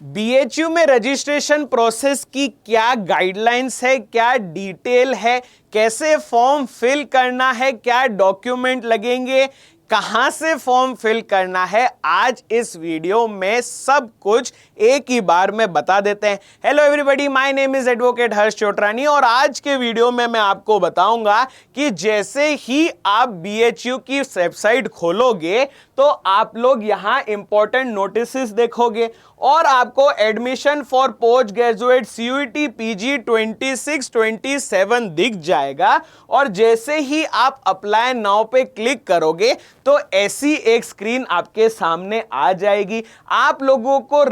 BHU में registration process की क्या गाइडलाइंस है, क्या डिटेल है, कैसे फॉर्म फिल करना है, क्या डॉक्यूमेंट लगेंगे, कहां से फॉर्म फिल करना है, आज इस वीडियो में सब कुछ एक ही बार में बता देते हैं। Hello everybody, my name is advocate Harsh Chotrani और आज के वीडियो में मैं आपको बताऊंगा कि जैसे ही आप बीएचयू की वेबसाइट खोलोगे तो आप लोग यहां इंपॉर्टेंट नोटिसेस देखोगे और आपको admission for post graduate CUET PG 26-27 दिख जाएगा और जैसे ही आप अप्लाई नाउ पे क्लिक करोगे तो ऐसी एक स्क्रीन आपके सामने आ जाएगी। आप लोगों को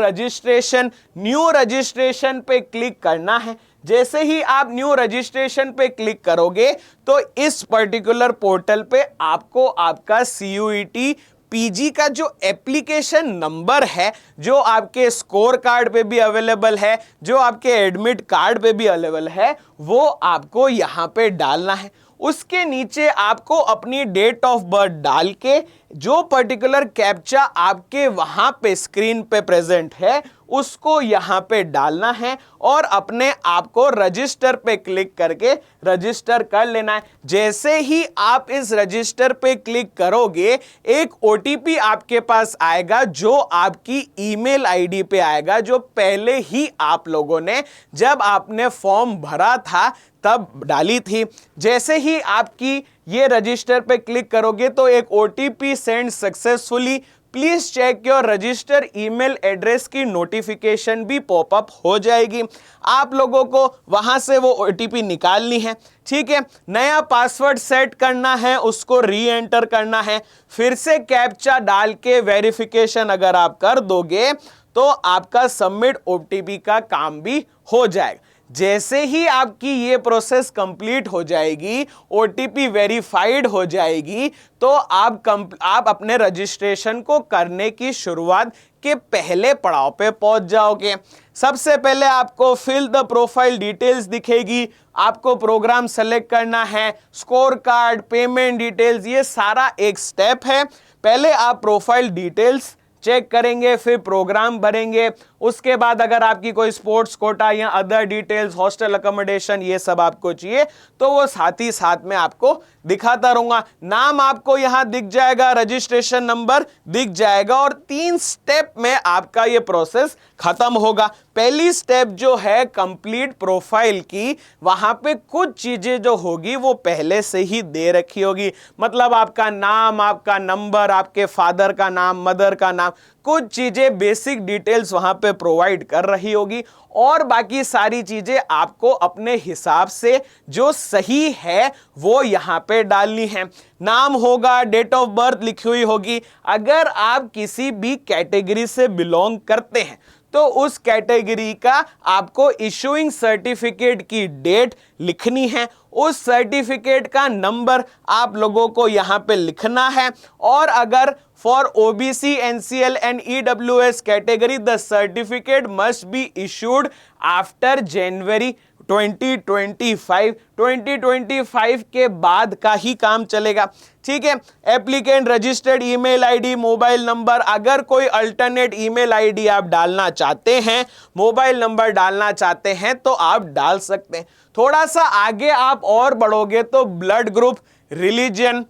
न्यू रजिस्ट्रेशन पे क्लिक करना है। जैसे ही आप न्यू रजिस्ट्रेशन पे क्लिक करोगे तो इस पर्टिकुलर पोर्टल पे आपको आपका सीयूईटी पीजी का जो एप्लीकेशन नंबर है, जो आपके स्कोर कार्ड पे भी अवेलेबल है, जो आपके एडमिट कार्ड पे भी अवेलेबल है, वो आपको यहां पे डालना है। उसके नीचे आपको अपनी डेट ऑफ बर्थ डाल के जो पर्टिकुलर कैप्चा आपके वहां पे स्क्रीन पे प्रेजेंट है उसको यहां पे डालना है और अपने आप को रजिस्टर पे क्लिक करके रजिस्टर कर लेना है। जैसे ही आप इस रजिस्टर पे क्लिक करोगे एक ओटीपी आपके पास आएगा जो आपकी ईमेल आईडी पे आएगा, जो पहले ही आप लोगों ने जब आपने फॉर्म भरा था तब डाली थी। जैसे ही आपकी ये रजिस्टर पे क्लिक करोगे तो एक OTP send successfully, please check your register email address की नोटिफिकेशन भी पॉपअप हो जाएगी। आप लोगों को वहां से वो ओटीपी निकालनी है, ठीक है। नया पासवर्ड सेट करना है, उसको री एंटर करना है, फिर से कैप्चा डाल के वेरिफिकेशन अगर आप कर दोगे तो आपका सबमिट ओटीपी का काम भी हो जाएगा। जैसे ही आपकी ये प्रोसेस कंप्लीट हो जाएगी, ओटीपी वेरीफाइड हो जाएगी, तो आप अपने रजिस्ट्रेशन को करने की शुरुआत के पहले पड़ाव पे पहुंच जाओगे। सबसे पहले आपको फिल द प्रोफाइल डिटेल्स दिखेगी, आपको प्रोग्राम सेलेक्ट करना है, स्कोर कार्ड, पेमेंट डिटेल्स, ये सारा एक स्टेप है। पहले आप प्रोफाइल डिटेल्स चेक करेंगे, फिर प्रोग्राम भरेंगे। उसके बाद अगर आपकी कोई स्पोर्ट्स कोटा या अदर डिटेल्स, हॉस्टल अकोमोडेशन, ये सब आपको चाहिए तो वो साथ ही साथ में आपको दिखाता रहूंगा। नाम आपको यहां दिख जाएगा, रजिस्ट्रेशन नंबर दिख जाएगा और 3 स्टेप में आपका ये प्रोसेस खत्म होगा। पहली स्टेप जो है कंप्लीट प्रोफाइल की, वहां पे कुछ चीजें जो होगी वो पहले से ही दे रखी होगी, मतलब आपका नाम, आपका नंबर, आपके फादर का नाम, मदर का नाम, कुछ चीजें बेसिक डिटेल्स वहां पे प्रोवाइड कर रही होगी और बाकी सारी चीजें आपको अपने हिसाब से जो सही है वो यहां पे डालनी है। नाम होगा, डेट ऑफ बर्थ लिखी हुई होगी। अगर आप किसी भी कैटेगरी से बिलोंग करते हैं तो उस कैटेगरी का आपको इशूइंग सर्टिफिकेट की डेट लिखनी है, उस सर्टिफिकेट का नंबर आप लोगों को यहां पे लिखना है और अगर for OBC, NCL and EWS category the certificate must be issued after जनवरी 2025 के बाद का ही काम चलेगा, ठीक है। Applicant registered email ID, mobile number, अगर कोई अल्टरनेट ईमेल आईडी आप डालना चाहते हैं, मोबाइल नंबर डालना चाहते हैं तो आप डाल सकते हैं। थोड़ा सा आगे आप और बढ़ोगे तो blood group, religion,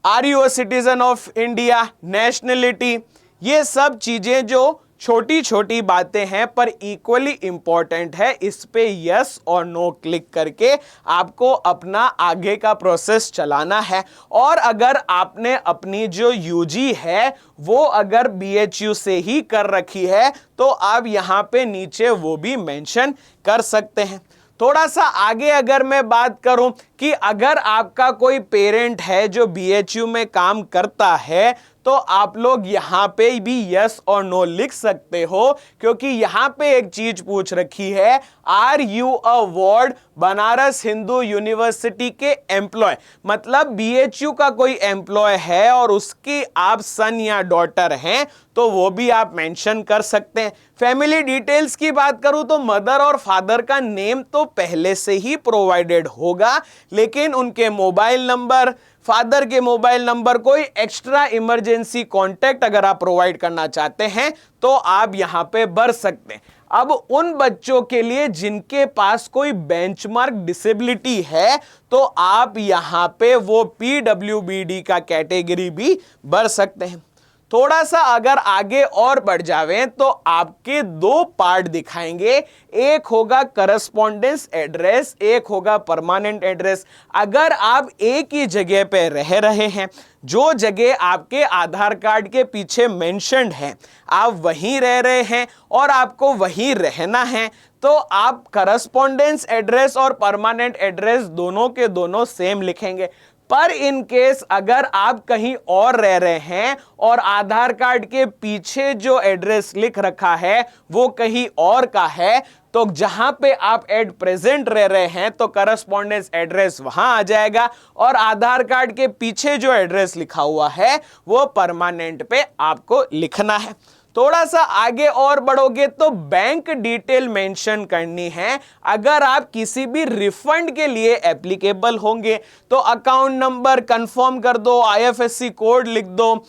are you a citizen of India, nationality, ये सब चीजें जो छोटी छोटी बातें हैं पर इक्वली इंपॉर्टेंट है, इस पे यस और नो क्लिक करके आपको अपना आगे का प्रोसेस चलाना है। और अगर आपने अपनी जो यूजी है वो अगर बीएचयू से ही कर रखी है तो आप यहां पे नीचे वो भी मेंशन कर सकते हैं। थोड़ा सा आगे अगर मैं बात करूं कि अगर आपका कोई पेरेंट है जो बीएचयू में काम करता है तो आप लोग यहां पे भी यस और नो लिख सकते हो, क्योंकि यहां पे एक चीज पूछ रखी है, are you a ward Banaras Hindu university के एम्प्लॉय, मतलब बीएचयू का एम्प्लॉय एम्प्लॉय है और उसकी आप सन या डॉटर हैं तो वो भी आप मेंशन कर सकते हैं। फैमिली डिटेल्स की बात करूं तो मदर और फादर का नेम तो पहले से ही प्रोवाइडेड होगा, लेकिन उनके मोबाइल नंबर, फादर के मोबाइल नंबर, कोई एक्स्ट्रा इमरजेंसी कॉन्टेक्ट अगर आप प्रोवाइड करना चाहते हैं तो आप यहां पे भर सकते हैं। अब उन बच्चों के लिए जिनके पास कोई बेंचमार्क डिसेबिलिटी है तो आप यहां पे वो पीडब्ल्यूबीडी का कैटेगरी भी भर सकते हैं। थोड़ा सा अगर आगे और बढ़ जावे तो आपके दो पार्ट दिखाएंगे, एक होगा करस्पॉन्डेंस एड्रेस, एक होगा परमानेंट एड्रेस। अगर आप एक ही जगह पे रह रहे हैं, जो जगह आपके आधार कार्ड के पीछे मेंशन्ड है, आप वहीं रह रहे हैं और आपको वहीं रहना है, तो आप करस्पॉन्डेंस एड्रेस और परमानेंट एड्रेस दोनों के दोनों सेम लिखेंगे। पर इन केस अगर आप कहीं और रह रहे हैं और आधार कार्ड के पीछे जो एड्रेस लिख रखा है वो कहीं और का है, तो जहां पे आप एट प्रेजेंट रह रहे हैं तो करस्पॉन्डेंस एड्रेस वहां आ जाएगा और आधार कार्ड के पीछे जो एड्रेस लिखा हुआ है वो परमानेंट पे आपको लिखना है। थोड़ा सा आगे और बढ़ोगे तो बैंक डिटेल मेंशन करनी है। अगर आप किसी भी रिफंड के लिए एप्लीकेबल होंगे तो अकाउंट नंबर कंफर्म कर दो, आईएफएससी कोड लिख दो,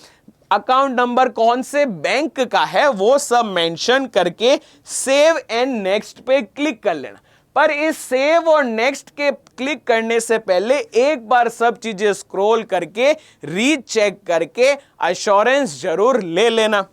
अकाउंट नंबर कौन से बैंक का है वो सब मेंशन करके सेव एंड नेक्स्ट पे क्लिक कर लेना। पर इस सेव और नेक्स्ट के क्लिक करने से पहले एक बार सब चीजें स्क्रॉल करके रीचेक करके अश्योरेंस जरूर ले लेना।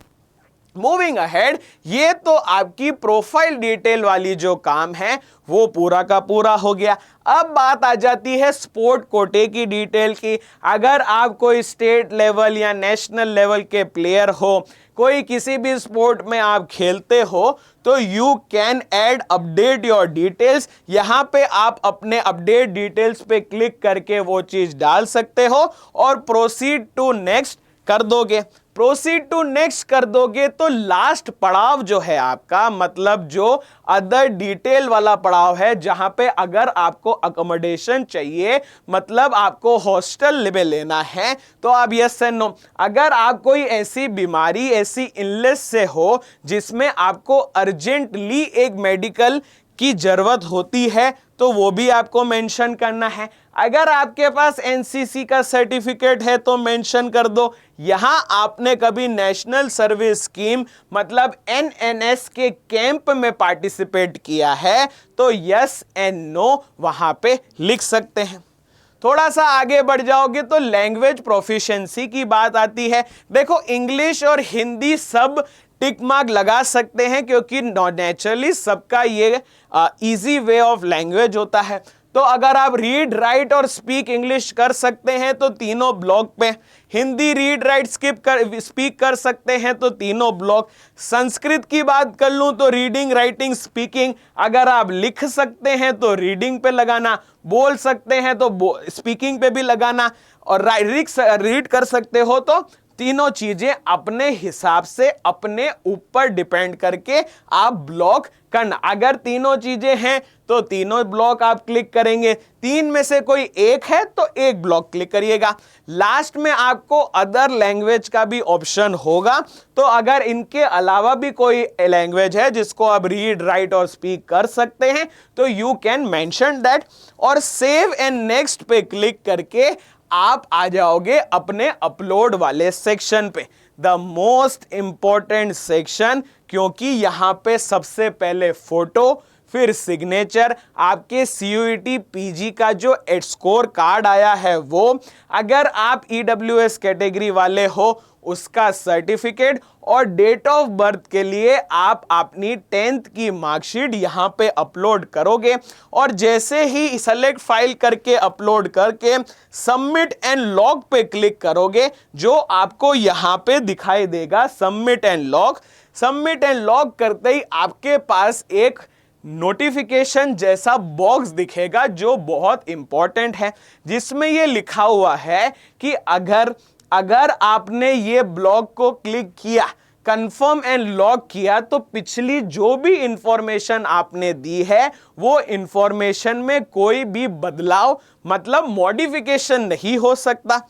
मूविंग अहेड, ये तो आपकी प्रोफाइल डिटेल वाली जो काम है वो पूरा का पूरा हो गया। अब बात आ जाती है स्पोर्ट कोटे की डिटेल की। अगर आप कोई स्टेट लेवल या नेशनल लेवल के प्लेयर हो, कोई किसी भी स्पोर्ट में आप खेलते हो, तो you can add update your details. यहां पे आप अपने अपडेट डिटेल्स पे क्लिक करके वो चीज डाल सकते हो और प्रोसीड टू नेक्स्ट कर दोगे। प्रोसीड टू नेक्स्ट कर दोगे तो लास्ट पड़ाव जो है आपका, मतलब जो अदर डिटेल वाला पड़ाव है, जहां पे अगर आपको अकोमोडेशन चाहिए, मतलब आपको हॉस्टल में लेना है, तो आप यस एंड नो। अगर आप कोई ऐसी बीमारी, ऐसी इलनेस से हो जिसमें आपको अर्जेंटली एक मेडिकल की जरूरत होती है तो वो भी आपको मेंशन करना है। अगर आपके पास एनसीसी का सर्टिफिकेट है तो मेंशन कर दो। यहां आपने कभी नेशनल सर्विस स्कीम मतलब एनएनएस के कैंप में पार्टिसिपेट किया है तो यस एंड नो वहां पे लिख सकते हैं। थोड़ा सा आगे बढ़ जाओगे तो लैंग्वेज प्रोफिशिएंसी की बात आती है। देखो, इंग्लिश और हिंदी सब टिक मार्क लगा सकते हैं क्योंकि नेचुरली सबका ये इजी वे ऑफ लैंग्वेज होता है। तो अगर आप रीड, राइट और स्पीक इंग्लिश कर सकते हैं तो तीनों ब्लॉक पे, हिंदी रीड, राइट, स्पीक कर सकते हैं तो तीनों ब्लॉक। संस्कृत की बात कर लूं तो रीडिंग, राइटिंग, स्पीकिंग। अगर आप लिख सकते हैं तो रीडिंग पे लगाना, बोल सकते हैं तो स्पीकिंग पे भी लगाना, और रीड कर सकते हो तो तीनों चीजें अपने हिसाब से अपने ऊपर डिपेंड करके आप ब्लॉक करना। अगर तीनों चीजें हैं तो तीनों ब्लॉक आप क्लिक करेंगे, तीन में से कोई एक है तो एक ब्लॉक क्लिक करिएगा। लास्ट में आपको अदर लैंग्वेज का भी ऑप्शन होगा, तो अगर इनके अलावा भी कोई लैंग्वेज है जिसको आप रीड, राइट और स्पीक कर सकते हैं तो यू कैन मेंशन दैट, और सेव एंड नेक्स्ट पे क्लिक करके आप आ जाओगे अपने अपलोड वाले सेक्शन पे, द मोस्ट इंपॉर्टेंट सेक्शन, क्योंकि यहां पे सबसे पहले फोटो, फिर सिग्नेचर, आपके सीयूईटी पीजी का जो स्कोर कार्ड आया है वो, अगर आप ईडब्ल्यूएस कैटेगरी वाले हो उसका सर्टिफिकेट, और डेट ऑफ बर्थ के लिए आप अपनी 10th की मार्कशीट यहां पे अपलोड करोगे। और जैसे ही सेलेक्ट फाइल करके अपलोड करके सबमिट एंड लॉग पे क्लिक करोगे, जो आपको यहां पे दिखाई देगा submit and log. Submit and log करते ही आपके पास एक नोटिफिकेशन जैसा बॉक्स दिखेगा जो बहुत इंपॉर्टेंट है, जिसमें यह लिखा हुआ है कि अगर आपने ये ब्लॉग को क्लिक किया, कंफर्म एंड लॉग किया, तो पिछली जो भी इंफॉर्मेशन आपने दी है वो इंफॉर्मेशन में कोई भी बदलाव मतलब मॉडिफिकेशन नहीं हो सकता।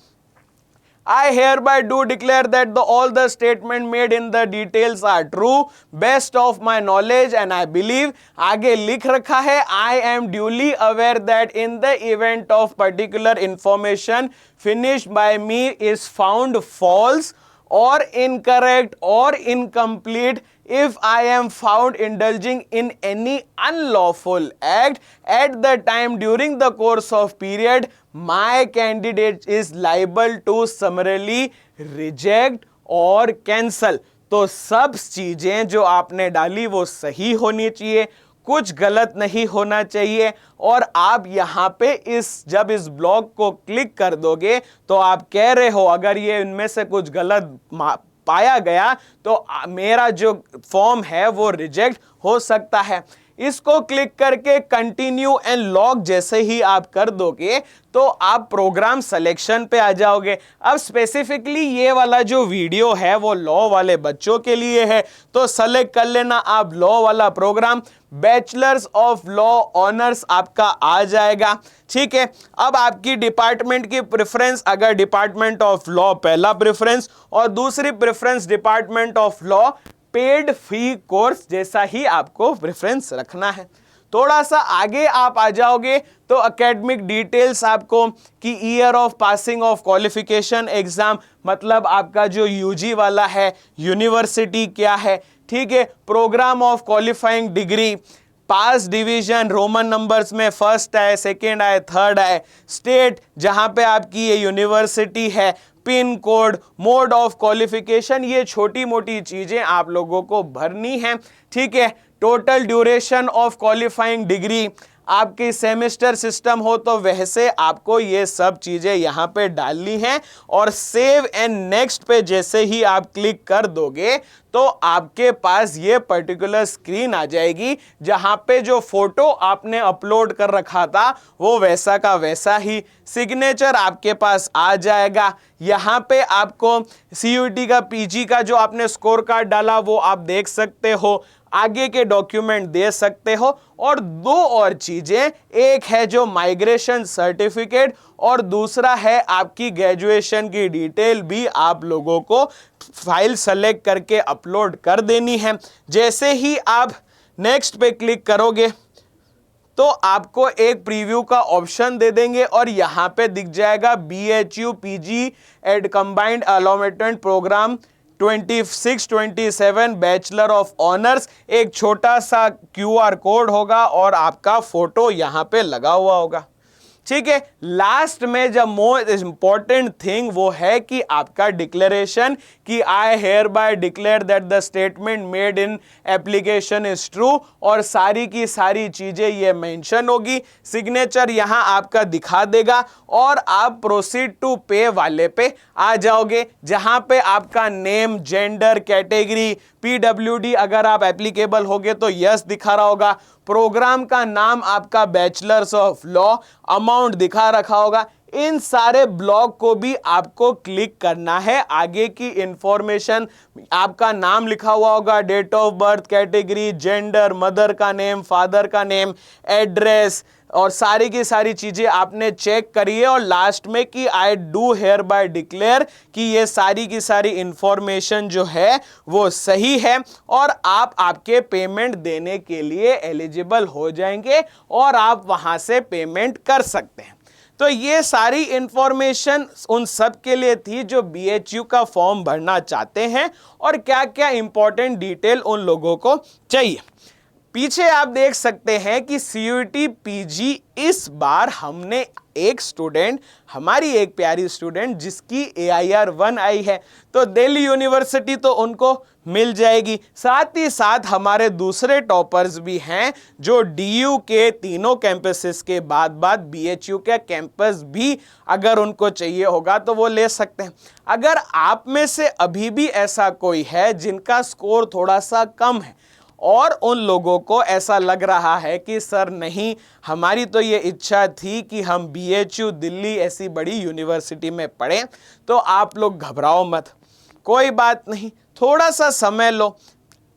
I hereby do declare that all the statement made in the details are true, best of my knowledge, and I believe. आगे लिख रखा है I am duly aware that in the event of particular information furnished by me is found false or incorrect or incomplete, if I am found indulging in any unlawful act at the time during the course of period, my candidate is liable to summarily reject or cancel. तो सब चीजें जो आपने डाली वो सही होनी चाहिए, कुछ गलत नहीं होना चाहिए। और आप यहां पे जब इस ब्लॉक को क्लिक कर दोगे तो आप कह रहे हो अगर ये इनमें से कुछ गलत पाया गया तो मेरा जो फॉर्म है वो रिजेक्ट हो सकता है। इसको क्लिक करके कंटिन्यू एंड लॉक जैसे ही आप कर दोगे तो आप प्रोग्राम सिलेक्शन पे आ जाओगे। अब स्पेसिफिकली ये वाला जो वीडियो है वो लॉ वाले बच्चों के लिए है, तो सेलेक्ट कर लेना आप लॉ वाला program. Bachelors of law honours आपका आ जाएगा। ठीक है, अब आपकी डिपार्टमेंट की प्रेफरेंस, अगर डिपार्टमेंट ऑफ लॉ पहला प्रेफरेंस और दूसरी preference department of law paid fee course जैसा ही आपको प्रेफरेंस रखना है। थोड़ा सा आगे आप आ जाओगे तो एकेडमिक डिटेल्स आपको कि year of passing of qualification exam, मतलब आपका जो यूजी वाला है, यूनिवर्सिटी क्या है, ठीक है, program of qualifying degree, pass division roman numbers में फर्स्ट आए, सेकेंड आए, थर्ड आए, स्टेट जहां पे आपकी ये यूनिवर्सिटी है, pin code, mode of qualification, ये छोटी मोटी चीजें आप लोगों को भरनी है। ठीक है, total duration of qualifying degree, आपकी सेमेस्टर सिस्टम हो तो वैसे आपको ये सब चीजें यहां पे डालनी है। और सेव एंड नेक्स्ट पे जैसे ही आप क्लिक कर दोगे तो आपके पास ये पर्टिकुलर स्क्रीन आ जाएगी जहां पे जो फोटो आपने अपलोड कर रखा था वो वैसा का वैसा ही सिग्नेचर आपके पास आ जाएगा। यहां पे आपको CUET का PG का जो आपने स्कोर कार्ड डाला वो आप देख सकते हो, आगे के डॉक्यूमेंट दे सकते हो। और दो और चीजें, एक है जो माइग्रेशन सर्टिफिकेट और दूसरा है आपकी ग्रेजुएशन की डिटेल भी आप लोगों को फाइल सेलेक्ट करके अपलोड कर देनी है। जैसे ही आप नेक्स्ट पे क्लिक करोगे तो आपको एक प्रीव्यू का ऑप्शन दे देंगे और यहां पे दिख जाएगा BHU PG ed combined allotment program 26-27 bachelor of honours. एक छोटा सा QR कोड होगा और आपका फोटो यहां पे लगा हुआ होगा। ठीक है, लास्ट में जब मोस्ट इंपॉर्टेंट थिंग वो है कि आपका डिक्लेरेशन कि I hereby declare that the statement made in application is true, और सारी की सारी चीजें ये मेंशन होगी। सिग्नेचर यहां आपका दिखा देगा और आप प्रोसीड टू पे वाले पे आ जाओगे जहां पे आपका नेम, जेंडर, कैटेगरी, PWD अगर आप एप्लीकेबल होगे तो यस दिखा रहा होगा, प्रोग्राम का नाम आपका बैचलर्स ऑफ लॉ, अमाउंट दिखा रखा होगा। इन सारे ब्लॉक को भी आपको क्लिक करना है। आगे की इंफॉर्मेशन, आपका नाम लिखा हुआ होगा, date of birth, category, gender, mother का नेम, फादर का नेम, एड्रेस, और सारी की सारी चीजें आपने चेक करी है। और लास्ट में कि I do hereby declare कि ये सारी की सारी इंफॉर्मेशन जो है वो सही है और आप आपके पेमेंट देने के लिए एलिजिबल हो जाएंगे और आप वहां से पेमेंट कर सकते हैं। तो ये सारी इंफॉर्मेशन उन सब के लिए थी जो BHU का फॉर्म भरना चाहते हैं और क्या क्या इंपॉर्टेंट डिटेल उन लोगों को चाहिए। पीछे आप देख सकते हैं कि CUET PG इस बार हमने एक स्टूडेंट, हमारी एक प्यारी स्टूडेंट जिसकी AIR 1 आई है तो दिल्ली यूनिवर्सिटी तो उनको मिल जाएगी। साथ ही साथ हमारे दूसरे टॉपर्स भी हैं जो DU के तीनों कैंपसेस के बाद BHU का कैंपस भी अगर उनको चाहिए होगा तो वो ले सकते हैं। अगर आप में से अभी भी ऐसा कोई है जिनका स्कोर थोड़ा सा कम है और उन लोगों को ऐसा लग रहा है कि सर नहीं, हमारी तो ये इच्छा थी कि हम BHU दिल्ली ऐसी बड़ी यूनिवर्सिटी में पढ़ें, तो आप लोग घबराओ मत, कोई बात नहीं, थोड़ा सा समय लो।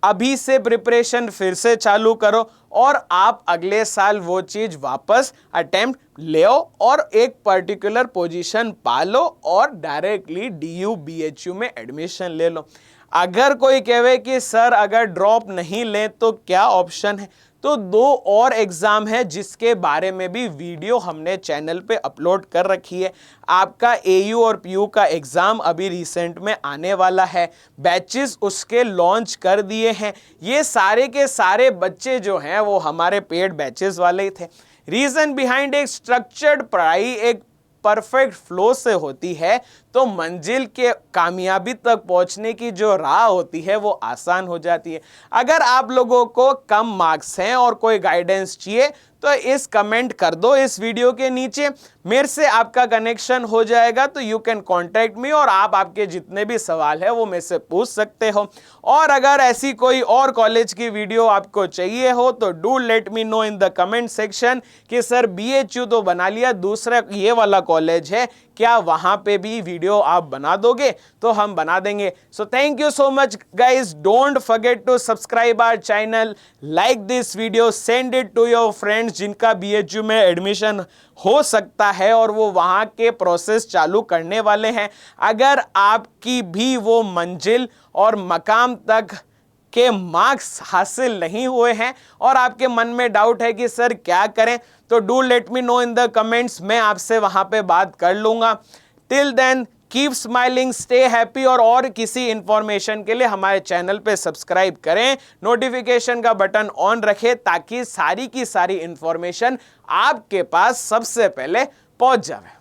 अभी से प्रिपरेशन फिर से चालू करो और आप अगले साल वो चीज वापस अटेम्प्ट ले और एक पर्टिकुलर पोजीशन पालो और डायरेक्टली DU BHU में एडमिशन ले लो। अगर कोई कहे कि सर अगर ड्रॉप नहीं ले तो क्या ऑप्शन है, तो 2 और एग्जाम है जिसके बारे में भी वीडियो हमने चैनल पे अपलोड कर रखी है। आपका AU और PU का एग्जाम अभी रिसेंट में आने वाला है, बैचेस उसके लॉन्च कर दिए हैं। ये सारे के सारे बच्चे जो हैं वो हमारे पेड बैचेस वाले ही थे। रीजन बिहाइंड एक स्ट्रक्चर्ड पढ़ाई एक परफेक्ट फ्लो से होती है तो मंजिल के कामयाबी तक पहुंचने की जो राह होती है वो आसान हो जाती है। अगर आप लोगों को कम मार्क्स हैं और कोई गाइडेंस चाहिए तो इस कमेंट कर दो इस वीडियो के नीचे, मेरे से आपका कनेक्शन हो जाएगा, तो यू कैन कॉन्टेक्ट मी और आप आपके जितने भी सवाल है वो मेरे से पूछ सकते हो। और अगर ऐसी कोई और कॉलेज की वीडियो आपको चाहिए हो तो do let me know in the comment section कि सर BHU तो बना लिया, दूसरा ये वाला कॉलेज है, क्या वहां पे भी वीडियो आप बना दोगे? तो हम बना देंगे। So thank you so much guys, don't forget to subscribe our channel, like this video, send it to your friends जिनका BHU में एडमिशन हो सकता है और वो वहां के प्रोसेस चालू करने वाले हैं। अगर आपकी भी वो मंजिल और मकाम तक के मार्क्स हासिल नहीं हुए हैं और आपके मन में डाउट है कि सर क्या करें, तो do let me know in the comments, मैं आपसे वहां पे बात कर लूंगा। Till then keep smiling, stay happy और किसी इंफॉर्मेशन के लिए हमारे चैनल पे सब्सक्राइब करें, नोटिफिकेशन का बटन ऑन रखें ताकि सारी की सारी इंफॉर्मेशन आपके पास सबसे पहले पहुंच जाए।